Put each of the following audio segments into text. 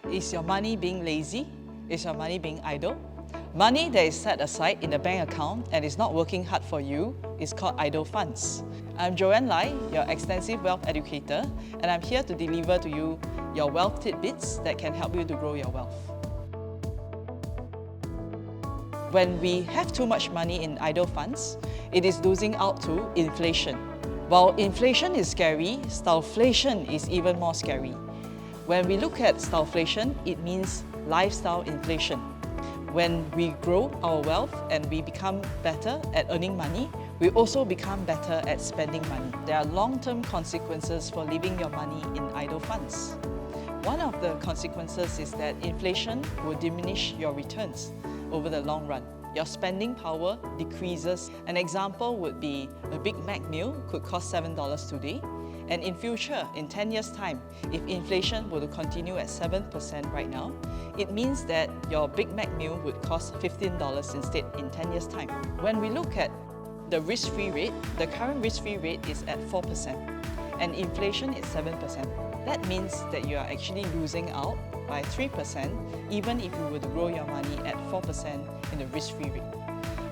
Is your money being lazy? Is your money being idle? Money that is set aside in the bank account and is not working hard for you is called idle funds. I'm Joanne Lai, your Extensive Wealth Educator, and I'm here to deliver to you your wealth tidbits that can help you to grow your wealth. When we have too much money in idle funds, it is losing out to inflation. While inflation is scary, stagflation is even more scary. When we look at stagflation, it means lifestyle inflation. When we grow our wealth and we become better at earning money, we also become better at spending money. There are long-term consequences for leaving your money in idle funds. One of the consequences is that inflation will diminish your returns over the long run. Your spending power decreases. An example would be a Big Mac meal could cost $7 today, and in future, in 10 years' time, if inflation were to continue at 7% right now, it means that your Big Mac meal would cost $15 instead in 10 years' time. When we look at the risk-free rate, the current risk-free rate is at 4%, and inflation is 7%. That means that you are actually losing out by 3% even if you were to grow your money at 4% in the risk-free rate.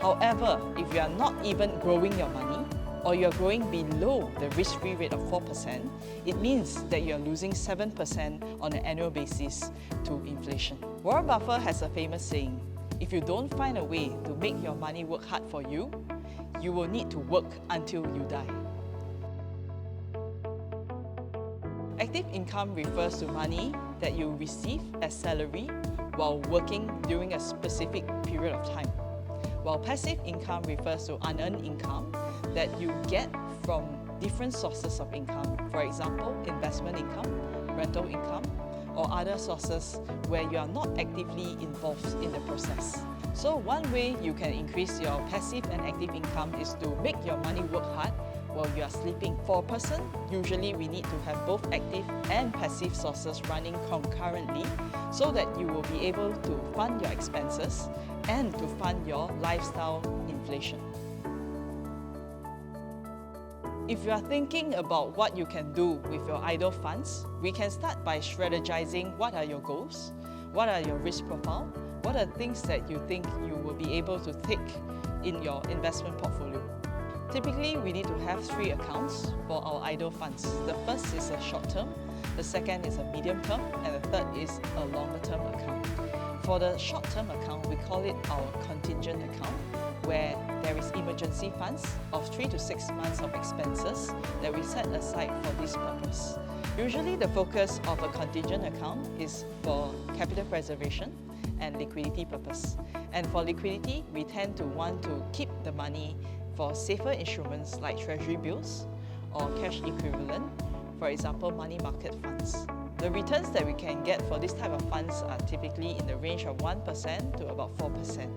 However, if you are not even growing your money, or you're growing below the risk-free rate of 4%, it means that you're losing 7% on an annual basis to inflation. Warren Buffett has a famous saying, if you don't find a way to make your money work hard for you, you will need to work until you die. Active income refers to money that you receive as salary while working during a specific period of time, while passive income refers to unearned income that you get from different sources of income, for example, investment income, rental income, or other sources where you are not actively involved in the process. So one way you can increase your passive and active income is to make your money work hard while you are sleeping. For a person, usually we need to have both active and passive sources running concurrently so that you will be able to fund your expenses and to fund your lifestyle inflation. If you are thinking about what you can do with your idle funds, we can start by strategizing what are your goals, what are your risk profile, what are things that you think you will be able to take in your investment portfolio. Typically, we need to have 3 accounts for our idle funds. The first is a short-term, the second is a medium-term, and the third is a longer-term account. For the short-term account, we call it our contingent account, where there is emergency funds of 3 to 6 months of expenses that we set aside for this purpose. Usually the focus of a contingent account is for capital preservation and liquidity purpose. And for liquidity, we tend to want to keep the money for safer instruments like treasury bills or cash equivalent, for example, money market funds. The returns that we can get for this type of funds are typically in the range of 1% to about 4%.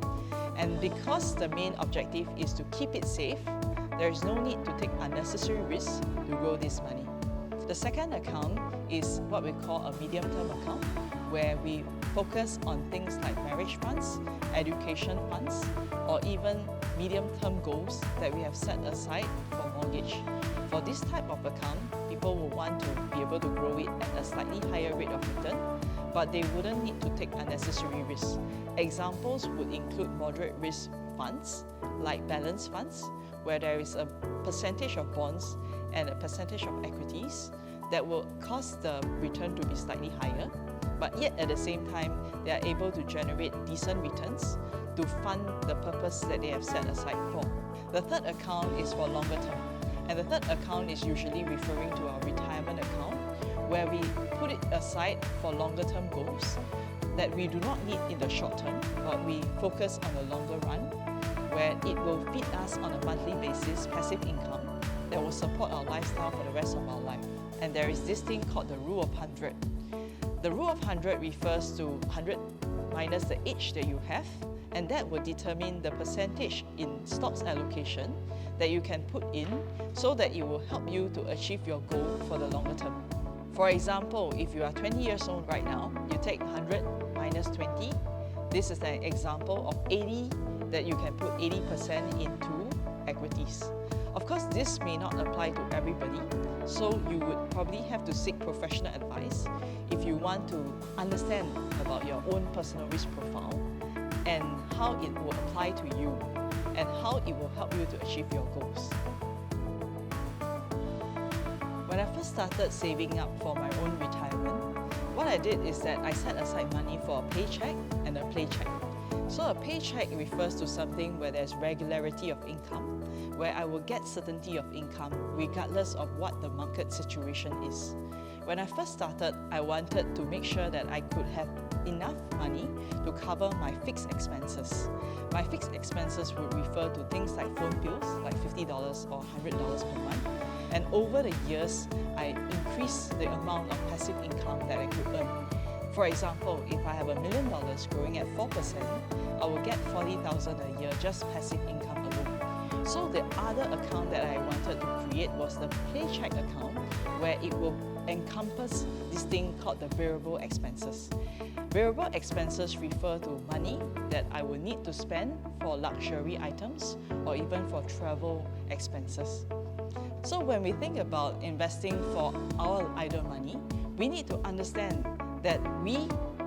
And because the main objective is to keep it safe, there is no need to take unnecessary risks to grow this money. The second account is what we call a medium-term account, where we focus on things like marriage funds, education funds, or even medium-term goals that we have set aside for mortgage. For this type of account, people will want to be able to grow it at a slightly higher rate of return, but they wouldn't need to take unnecessary risks. Examples would include moderate risk funds, like balance funds, where there is a percentage of bonds and a percentage of equities that will cause the return to be slightly higher, but yet at the same time, they are able to generate decent returns to fund the purpose that they have set aside for. The third account is for longer term, and the third account is usually referring to our retirement account, where we put it aside for longer term goals that we do not need in the short term, but we focus on the longer run, where it will feed us on a monthly basis passive income that will support our lifestyle for the rest of our life. And there is this thing called the rule of 100. The rule of 100 refers to 100 minus the age that you have, and that will determine the percentage in stocks allocation that you can put in so that it will help you to achieve your goal for the longer term. For example, if you are 20 years old right now, you take 100 minus 20. This is an example of 80 that you can put 80% into equities. Of course, this may not apply to everybody, so you would probably have to seek professional advice if you want to understand about your own personal risk profile and how it will apply to you and how it will help you to achieve your goals. When I first started saving up for my own retirement, what I did is that I set aside money for a paycheck and a playcheck. So a paycheck refers to something where there's regularity of income, where I will get certainty of income regardless of what the market situation is. When I first started, I wanted to make sure that I could have enough money to cover my fixed expenses. My fixed expenses would refer to things like phone bills, like $50 or $100 per month. And over the years, I increased the amount of passive income that I could earn. For example, if I have $1 million growing at 4%, I will get $40,000 a year just passive income alone. So the other account that I wanted to create was the paycheck account, where it will encompass this thing called the variable expenses. Variable expenses refer to money that I will need to spend for luxury items or even for travel expenses. So when we think about investing for our idle money, we need to understand that we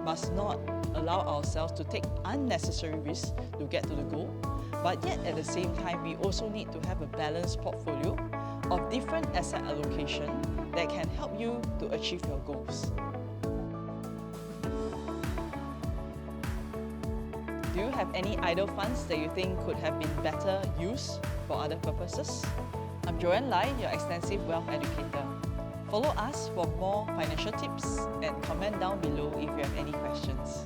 must not allow ourselves to take unnecessary risks to get to the goal, but yet at the same time, we also need to have a balanced portfolio of different asset allocation that can help you to achieve your goals. Do you have any idle funds that you think could have been better used for other purposes? I'm Joanne Lai, your Extensive Wealth Educator. Follow us for more financial tips and comment down below if you have any questions.